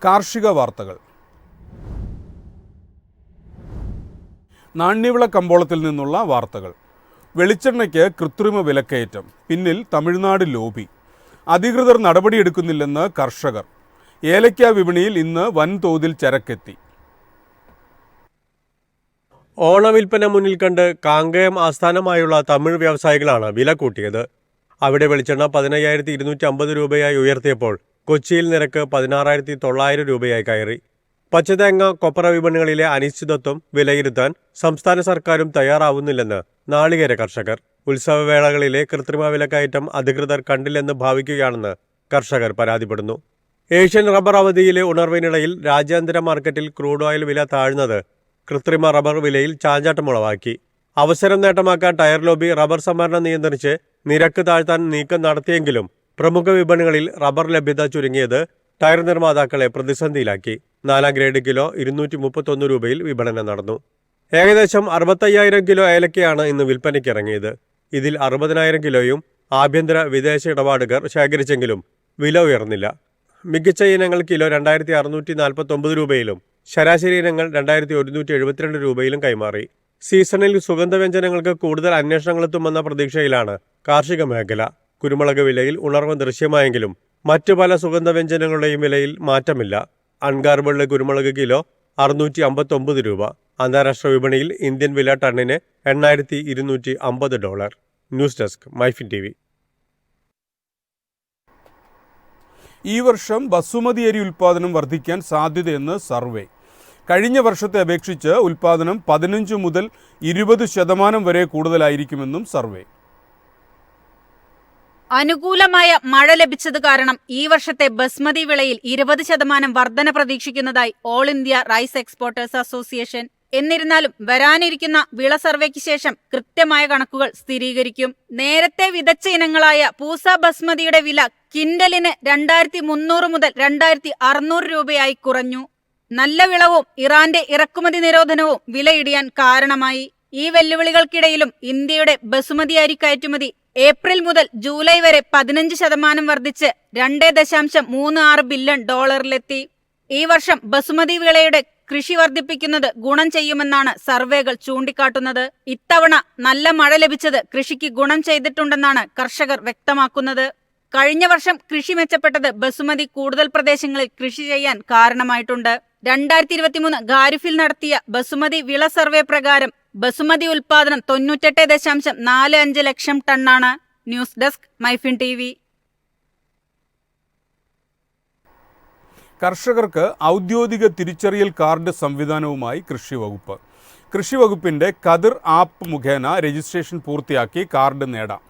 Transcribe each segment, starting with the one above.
കാർഷിക വാർത്തകൾ. നാണ്യവിള കമ്പോളത്തിൽ നിന്നുള്ള വാർത്തകൾ. വെളിച്ചെണ്ണയ്ക്ക് കൃത്രിമ വിലക്കയറ്റം, പിന്നിൽ തമിഴ്നാട് ലോബി. അധികൃതർ നടപടിയെടുക്കുന്നില്ലെന്ന് കർഷകർ. ഏലയ്ക്ക വിപണിയിൽ ഇന്ന് വൻതോതിൽ ചരക്കെത്തി. ഓണവിൽപ്പന മുന്നിൽ കണ്ട് കാങ്കയം ആസ്ഥാനമായുള്ള തമിഴ് വ്യവസായികളാണ് വില കൂട്ടിയത്. അവിടെ വെളിച്ചെണ്ണ 15,250 രൂപയായി ഉയർത്തിയപ്പോൾ കൊച്ചിയിൽ നിരക്ക് 16,900 രൂപയായി കയറി. പച്ചതേങ്ങ, കൊപ്ര വിപണികളിലെ അനിശ്ചിതത്വം വിലയിരുത്താൻ സംസ്ഥാന സർക്കാരും തയ്യാറാവുന്നില്ലെന്ന് നാളികേര കർഷകർ. ഉത്സവവേളകളിലെ കൃത്രിമ വിലക്കയറ്റം അധികൃതർ കണ്ടില്ലെന്ന് ഭാവിക്കുകയാണെന്ന് കർഷകർ പരാതിപ്പെടുന്നു. ഏഷ്യൻ റബ്ബർ അവധിയിലെ ഉണർവിനിടയിൽ രാജ്യാന്തര മാർക്കറ്റിൽ ക്രൂഡ് ഓയിൽ വില താഴ്ന്നത് കൃത്രിമ റബ്ബർ വിലയിൽ ചാഞ്ചാട്ടമുളവാക്കി. അവസരം നേട്ടമാക്കാൻ ടയർ ലോബി റബ്ബർ സംഭരണം നിയന്ത്രിച്ച് നിരക്ക് താഴ്ത്താൻ നീക്കം നടത്തിയെങ്കിലും പ്രമുഖ വിപണികളിൽ റബ്ബർ ലഭ്യത ചുരുങ്ങിയത് ടയർ നിർമ്മാതാക്കളെ പ്രതിസന്ധിയിലാക്കി. 4 ഗ്രേഡ് കിലോ 231 രൂപയിൽ വിപണനം നടന്നു. ഏകദേശം 65,000 കിലോ ഏലക്കയാണ് ഇന്ന് വിൽപ്പനയ്ക്കിറങ്ങിയത്. ഇതിൽ 60,000 കിലോയും ആഭ്യന്തര വിദേശ ഇടപാടുകാർ ശേഖരിച്ചെങ്കിലും വില ഉയർന്നില്ല. മികച്ച ഇനങ്ങൾ കിലോ 2,649 രൂപയിലും ശരാശരി ഇനങ്ങൾ 2,172 രൂപയിലും കൈമാറി. സീസണിൽ സുഗന്ധവ്യഞ്ജനങ്ങൾക്ക് കൂടുതൽ അന്വേഷണങ്ങളെത്തുമെന്ന പ്രതീക്ഷയിലാണ് കാർഷിക മേഖല. കുരുമുളക് വിലയിൽ ഉണർവ് ദൃശ്യമായെങ്കിലും മറ്റു പല സുഗന്ധവ്യഞ്ജനങ്ങളുടെയും വിലയിൽ മാറ്റമില്ല. അൺഗാർബിൾഡ് കുരുമുളക് കിലോ 659 രൂപ. അന്താരാഷ്ട്ര വിപണിയിൽ ഇന്ത്യൻ വില ടണ്ണിന് $8,250. News desk, MyFin TV. ഈ വർഷം ബസുമതി അരി ഉൽപ്പാദനം വർദ്ധിക്കാൻ സാധ്യതയെന്ന് സർവേ. കഴിഞ്ഞ വർഷത്തെ അപേക്ഷിച്ച് ഉൽപ്പാദനം 15 മുതൽ 20% വരെ കൂടുതലായിരിക്കുമെന്നും സർവേ. അനുകൂലമായ മഴ ലഭിച്ചത് കാരണം ഈ വർഷത്തെ ബസ്മതി വിളയിൽ 20% വർധന പ്രതീക്ഷിക്കുന്നതായി all India rice exporters association. എന്നിരുന്നാലും വരാനിരിക്കുന്ന വിള സർവേക്ക് ശേഷം കൃത്യമായ കണക്കുകൾ സ്ഥിരീകരിക്കും. നേരത്തെ വിതച്ച ഇനങ്ങളായ പൂസ ബസ്മതിയുടെ വില കിൻഡലിന് 2,300 മുതൽ 2,600 രൂപയായി കുറഞ്ഞു. നല്ല വിളവും ഇറാന്റെ ഇറക്കുമതി നിരോധനവും വിലയിടിയാൻ കാരണമായി. ഈ വെല്ലുവിളികൾക്കിടയിലും ഇന്ത്യയുടെ ബസുമതി അരി കയറ്റുമതി ഏപ്രിൽ മുതൽ ജൂലൈ വരെ 15% വർദ്ധിച്ച് $2.36 ബില്യൺ ഈ വർഷം ബസുമതി വിളയുടെ കൃഷി വർദ്ധിപ്പിക്കുന്നത് ഗുണം ചെയ്യുമെന്നാണ് സർവേകൾ ചൂണ്ടിക്കാട്ടുന്നത്. ഇത്തവണ നല്ല മഴ ലഭിച്ചത് കൃഷിക്ക് ഗുണം ചെയ്തിട്ടുണ്ടെന്നാണ് കർഷകർ വ്യക്തമാക്കുന്നത്. കഴിഞ്ഞ വർഷം കൃഷി മെച്ചപ്പെട്ടത് ബസുമതി കൂടുതൽ പ്രദേശങ്ങളിൽ കൃഷി ചെയ്യാൻ കാരണമായിട്ടുണ്ട്. 2023 ഖാരിഫിൽ നടത്തിയ ബസുമതി വിള സർവേ പ്രകാരം ബസുമതി ഉൽപാദനം 98.45 ലക്ഷം ടണ്ണാണ്. News desk, MyFin TV. കർഷകർക്ക് ഔദ്യോഗിക തിരിച്ചറിയൽ കാർഡ് സംവിധാനവുമായി കൃഷിവകുപ്പ്. കൃഷിവകുപ്പിന്റെ കതിർ ആപ്പ് മുഖേന രജിസ്ട്രേഷൻ പൂർത്തിയാക്കി കാർഡ് നേടാം.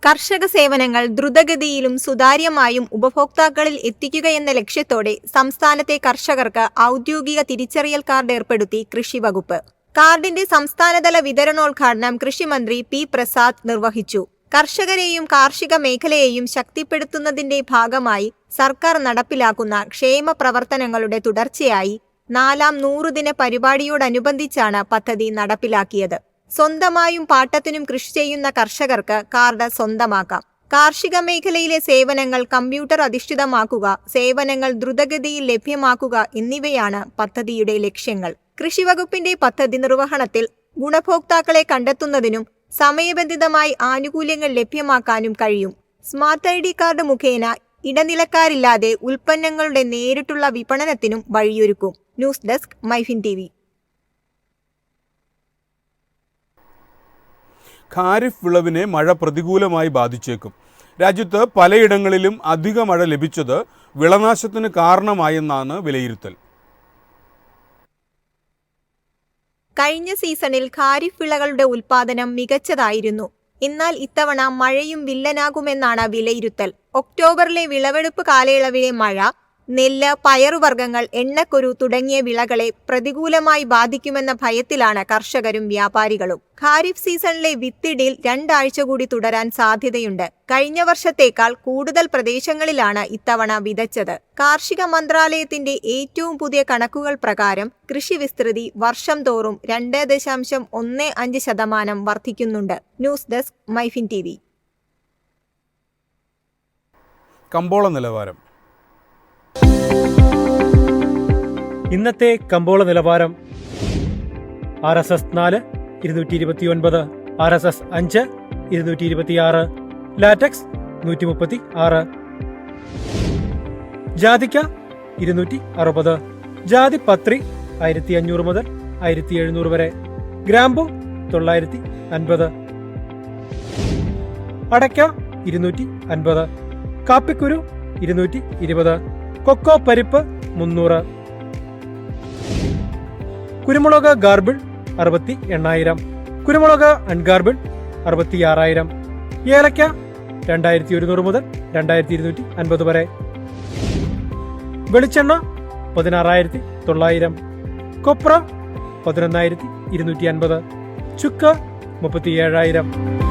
കർഷക സേവനങ്ങൾ ദ്രുതഗതിയിലും സുതാര്യമായും ഉപഭോക്താക്കളിൽ എത്തിക്കുകയെന്ന ലക്ഷ്യത്തോടെ സംസ്ഥാനത്തെ കർഷകർക്ക് ഔദ്യോഗിക തിരിച്ചറിയൽ കാർഡ് ഏർപ്പെടുത്തി കൃഷിവകുപ്പ്. കാർഡിന്റെ സംസ്ഥാനതല വിതരണോദ്ഘാടനം കൃഷിമന്ത്രി P. പ്രസാദ് നിർവഹിച്ചു. കർഷകരെയും കാർഷിക മേഖലയെയും ശക്തിപ്പെടുത്തുന്നതിന്റെ ഭാഗമായി സർക്കാർ നടപ്പിലാക്കുന്ന ക്ഷേമ പ്രവർത്തനങ്ങളുടെ തുടർച്ചയായി 4ാം 100 ദിന പരിപാടിയോടനുബന്ധിച്ചാണ് പദ്ധതി നടപ്പിലാക്കിയത്. സ്വന്തമായും പാട്ടത്തിനും കൃഷി ചെയ്യുന്ന കർഷകർക്ക് കാർഡ് സ്വന്തമാക്കാം. കാർഷിക മേഖലയിലെ സേവനങ്ങൾ കമ്പ്യൂട്ടർ അധിഷ്ഠിതമാക്കുക, സേവനങ്ങൾ ദ്രുതഗതിയിൽ ലഭ്യമാക്കുക എന്നിവയാണ് പദ്ധതിയുടെ ലക്ഷ്യങ്ങൾ. കൃഷിവകുപ്പിന്റെ പദ്ധതി നിർവഹണത്തിൽ ഗുണഭോക്താക്കളെ കണ്ടെത്തുന്നതിനും സമയബന്ധിതമായി ആനുകൂല്യങ്ങൾ ലഭ്യമാക്കാനും കഴിയും. സ്മാർട്ട് ID കാർഡ് മുഖേന ഇടനിലക്കാരില്ലാതെ ഉൽപ്പന്നങ്ങളുടെ നേരിട്ടുള്ള വിപണനത്തിനും വഴിയൊരുക്കും. News desk, MyFin TV. Kharif വിളവിനെ മഴ പ്രതികൂലമായി ബാധിച്ചേക്കും. രാജ്യത്ത് പലയിടങ്ങളിലും അധിക മഴ ലഭിച്ചത് വിളനാശത്തിന് കാരണമായെന്നാണ് വിലയിരുത്തൽ. കഴിഞ്ഞ സീസണിൽ ഖാരിഫ് വിളകളുടെ ഉൽപാദനം മികച്ചതായിരുന്നു. എന്നാൽ ഇത്തവണ മഴയും വില്ലനാകുമെന്നാണ് വിലയിരുത്തൽ. ഒക്ടോബറിലെ വിളവെടുപ്പ് കാലയളവിലെ മഴ നെല്ല്, പയറുവർഗ്ഗങ്ങൾ, എണ്ണക്കുരു തുടങ്ങിയ വിളകളെ പ്രതികൂലമായി ബാധിക്കുമെന്ന ഭയത്തിലാണ് കർഷകരും വ്യാപാരികളും. ഖാരിഫ് സീസണിലെ വിത്തിടിയിൽ 2 ആഴ്ച കൂടി തുടരാൻ സാധ്യതയുണ്ട്. കഴിഞ്ഞ വർഷത്തേക്കാൾ കൂടുതൽ പ്രദേശങ്ങളിലാണ് ഇത്തവണ വിതച്ചത്. കാർഷിക മന്ത്രാലയത്തിന്റെ ഏറ്റവും പുതിയ കണക്കുകൾ പ്രകാരം കൃഷി വിസ്തൃതി വർഷം തോറും 2.15% വർദ്ധിക്കുന്നുണ്ട്. News desk, MyFin TV. കമ്പോള നിലവാരം. ഇന്നത്തെ കമ്പോള നിലവാരം RSS 4 229, RSS 5 226, ലാറ്റക്സ് 136, ജാതിക്ക 260, ജാതിപത്രി 1500 മുതൽ 1700 വരെ, ഗ്രാമ്പു 950, അടയ്ക്ക 250, കാപ്പിക്കുരു 220, കൊക്കോ പരിപ്പ് 300, കുരുമുളക് ഗാർബിൾ 68,000, കുരുമുളക് അൺഗാർബിൾ 66,000, ഏലക്ക 2100 മുതൽ 2250 വരെ, വെളിച്ചെണ്ണ 16,900, കൊപ്ര 11,250, ചുക്ക് 37,000.